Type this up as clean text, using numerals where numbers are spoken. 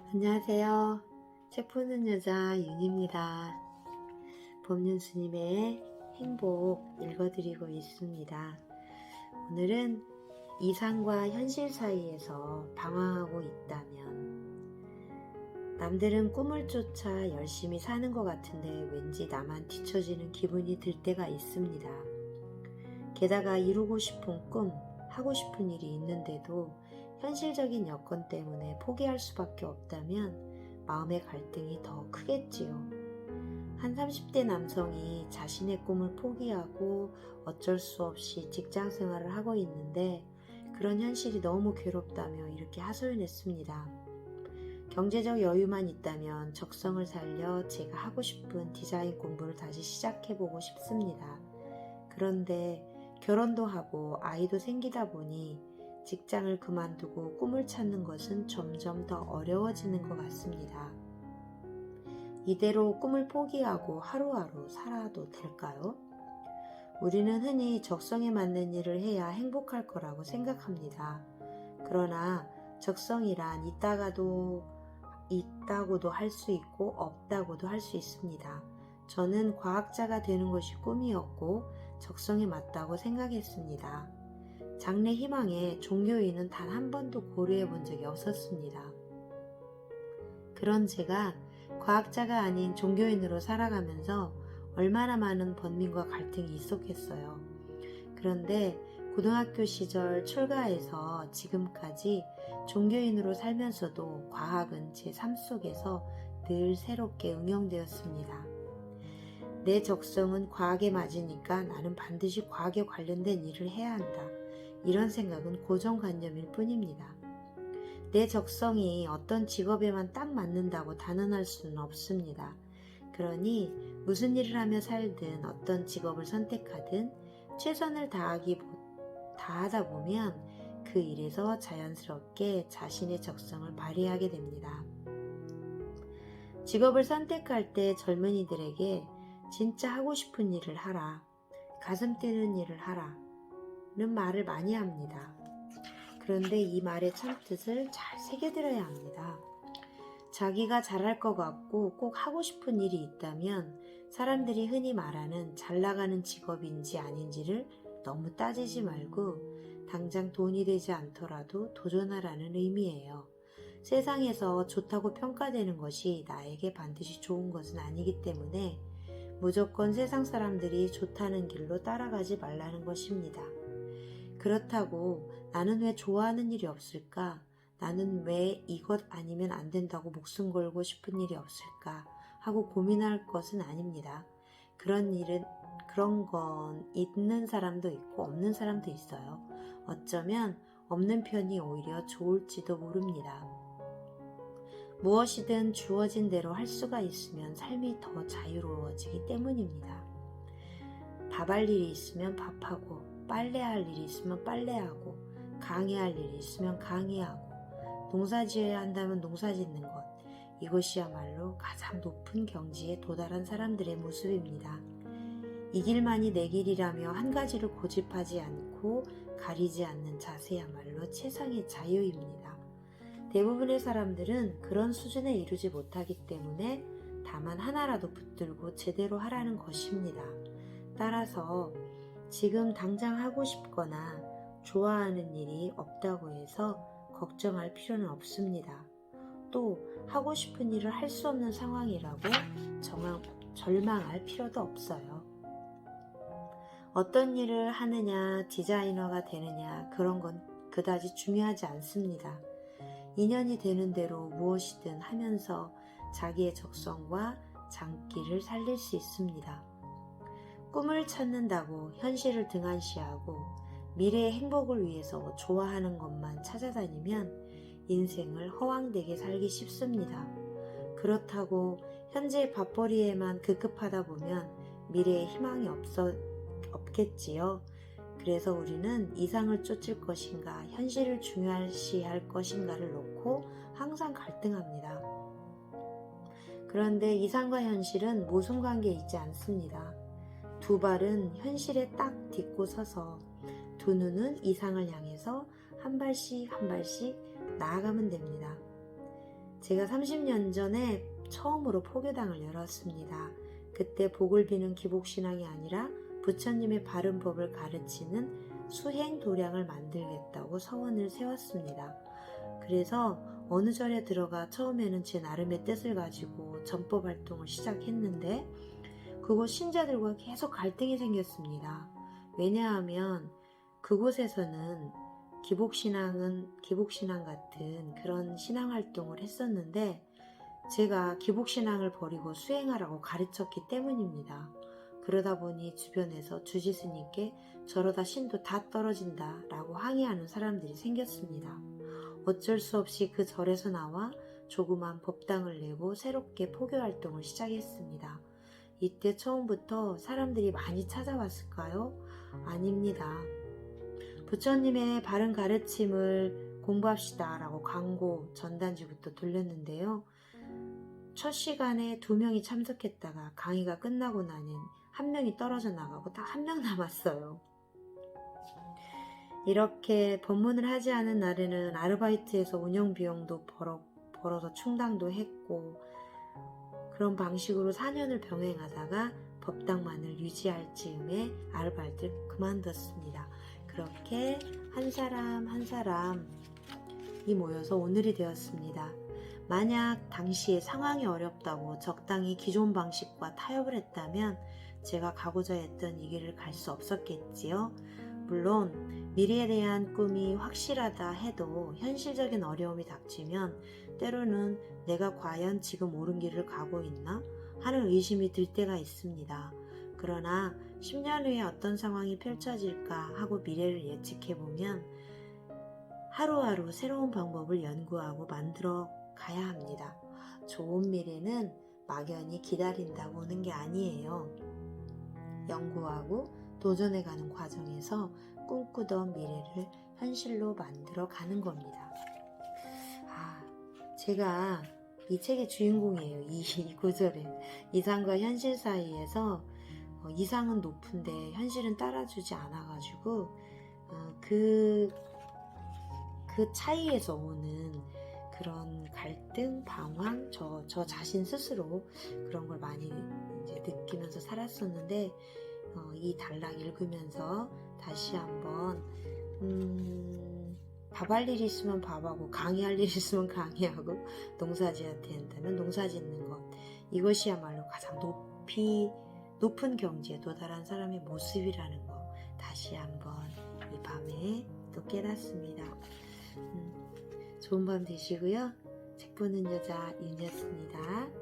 안녕하세요. 책 푸는 여자 윤입니다. 법륜스님의 행복 읽어드리고 있습니다. 오늘은 이상과 현실 사이에서 방황하고 있다면 남들은 꿈을 쫓아 열심히 사는 것 같은데 왠지 나만 뒤처지는 기분이 들 때가 있습니다. 게다가 이루고 싶은 꿈, 하고 싶은 일이 있는데도 현실적인 여건 때문에 포기할 수밖에 없다면 마음의 갈등이 더 크겠지요. 한 30대 남성이 자신의 꿈을 포기하고 어쩔 수 없이 직장 생활을 하고 있는데 그런 현실이 너무 괴롭다며 이렇게 하소연했습니다. 경제적 여유만 있다면 적성을 살려 제가 하고 싶은 디자인 공부를 다시 시작해보고 싶습니다. 그런데 결혼도 하고 아이도 생기다 보니 직장을 그만두고 꿈을 찾는 것은 점점 더 어려워지는 것 같습니다. 이대로 꿈을 포기하고 하루하루 살아도 될까요? 우리는 흔히 적성에 맞는 일을 해야 행복할 거라고 생각합니다. 그러나 적성이란 있다고도 할 수 있고 없다고도 할 수 있습니다. 저는 과학자가 되는 것이 꿈이었고 적성에 맞다고 생각했습니다. 장래 희망에 종교인은 단 한 번도 고려해 본 적이 없었습니다. 그런 제가 과학자가 아닌 종교인으로 살아가면서 얼마나 많은 번민과 갈등이 있었겠어요. 그런데 고등학교 시절 출가해서 지금까지 종교인으로 살면서도 과학은 제 삶 속에서 늘 새롭게 응용되었습니다. 내 적성은 과학에 맞으니까 나는 반드시 과학에 관련된 일을 해야 한다. 이런 생각은 고정관념일 뿐입니다. 내 적성이 어떤 직업에만 딱 맞는다고 단언할 수는 없습니다. 그러니 무슨 일을 하며 살든 어떤 직업을 선택하든 최선을 다하다 보면 그 일에서 자연스럽게 자신의 적성을 발휘하게 됩니다. 직업을 선택할 때 젊은이들에게 진짜 하고 싶은 일을 하라, 가슴 뛰는 일을 하라 는 말을 많이 합니다. 그런데 이 말의 참뜻을 잘 새겨들어야 합니다. 자기가 잘할 것 같고 꼭 하고 싶은 일이 있다면 사람들이 흔히 말하는 잘 나가는 직업인지 아닌지를 너무 따지지 말고 당장 돈이 되지 않더라도 도전하라는 의미예요. 세상에서 좋다고 평가되는 것이 나에게 반드시 좋은 것은 아니기 때문에 무조건 세상 사람들이 좋다는 길로 따라가지 말라는 것입니다. 그렇다고 나는 왜 좋아하는 일이 없을까? 나는 왜 이것 아니면 안 된다고 목숨 걸고 싶은 일이 없을까? 하고 고민할 것은 아닙니다. 그런 건 있는 사람도 있고 없는 사람도 있어요. 어쩌면 없는 편이 오히려 좋을지도 모릅니다. 무엇이든 주어진 대로 할 수가 있으면 삶이 더 자유로워지기 때문입니다. 밥할 일이 있으면 밥하고, 빨래할 일이 있으면 빨래하고, 강의할 일이 있으면 강의하고, 농사 지어야 한다면 농사 짓는 것, 이것이야말로 가장 높은 경지에 도달한 사람들의 모습입니다. 이 길만이 내 길이라며 한 가지를 고집하지 않고 가리지 않는 자세야말로 최상의 자유입니다. 대부분의 사람들은 그런 수준에 이르지 못하기 때문에 다만 하나라도 붙들고 제대로 하라는 것입니다. 따라서 지금 당장 하고 싶거나 좋아하는 일이 없다고 해서 걱정할 필요는 없습니다. 또 하고 싶은 일을 할 수 없는 상황이라고 절망할 필요도 없어요. 어떤 일을 하느냐, 디자이너가 되느냐 그런 건 그다지 중요하지 않습니다. 인연이 되는 대로 무엇이든 하면서 자기의 적성과 장기를 살릴 수 있습니다. 꿈을 찾는다고 현실을 등한시하고 미래의 행복을 위해서 좋아하는 것만 찾아다니면 인생을 허황되게 살기 쉽습니다. 그렇다고 현재의 밥벌이에만 급급하다 보면 미래에 희망이 없겠지요. 그래서 우리는 이상을 쫓을 것인가 현실을 중요시할 것인가를 놓고 항상 갈등합니다. 그런데 이상과 현실은 모순관계에 있지 않습니다. 두 발은 현실에 딱 딛고 서서 두 눈은 이상을 향해서 한 발씩 한 발씩 나아가면 됩니다. 제가 30년 전에 처음으로 포교당을 열었습니다. 그때 복을 비는 기복신앙이 아니라 부처님의 바른 법을 가르치는 수행도량을 만들겠다고 서원을 세웠습니다. 그래서 어느 절에 들어가 처음에는 제 나름의 뜻을 가지고 전법 활동을 시작했는데 그곳 신자들과 계속 갈등이 생겼습니다. 왜냐하면 그곳에서는 기복신앙 같은 그런 신앙활동을 했었는데 제가 기복신앙을 버리고 수행하라고 가르쳤기 때문입니다. 그러다 보니 주변에서 주지스님께 저러다 신도 다 떨어진다 라고 항의하는 사람들이 생겼습니다. 어쩔 수 없이 그 절에서 나와 조그만 법당을 내고 새롭게 포교활동을 시작했습니다. 이때 처음부터 사람들이 많이 찾아왔을까요? 아닙니다. 부처님의 바른 가르침을 공부합시다 라고 광고 전단지부터 돌렸는데요. 첫 시간에 2명이 참석했다가 강의가 끝나고 나니 1명이 떨어져 나가고 딱 1명 남았어요. 이렇게 법문을 하지 않은 날에는 아르바이트에서 운영 비용도 벌어서 충당도 했고 그런 방식으로 4년을 병행하다가 법당만을 유지할 즈음에 아르바이트를 그만뒀습니다. 그렇게 한 사람 한 사람이 모여서 오늘이 되었습니다. 만약 당시에 상황이 어렵다고 적당히 기존 방식과 타협을 했다면 제가 가고자 했던 이 길을 갈 수 없었겠지요. 물론 미래에 대한 꿈이 확실하다 해도 현실적인 어려움이 닥치면 때로는 내가 과연 지금 옳은 길을 가고 있나 하는 의심이 들 때가 있습니다. 그러나 10년 후에 어떤 상황이 펼쳐질까 하고 미래를 예측해보면 하루하루 새로운 방법을 연구하고 만들어 가야 합니다. 좋은 미래는 막연히 기다린다고 오는 게 아니에요. 연구하고 도전해가는 과정에서 꿈꾸던 미래를 현실로 만들어 가는 겁니다. 제가 이 책의 주인공이에요. 이 구절에 이상과 현실 사이에서 이상은 높은데 현실은 따라주지 않아가지고 그 차이에서 오는 그런 갈등, 방황, 저 자신 스스로 그런 걸 많이 이제 느끼면서 살았었는데 이 단락 읽으면서 다시 한번 밥 할 일 있으면 밥하고 강의할 일 있으면 강의하고 농사지어야 된다면 농사짓는 것 이것이야말로 가장 높은 경지에 도달한 사람의 모습이라는 거 다시 한번 이 밤에 또 깨닫습니다. 좋은 밤 되시고요. 책 보는 여자 윤이었습니다.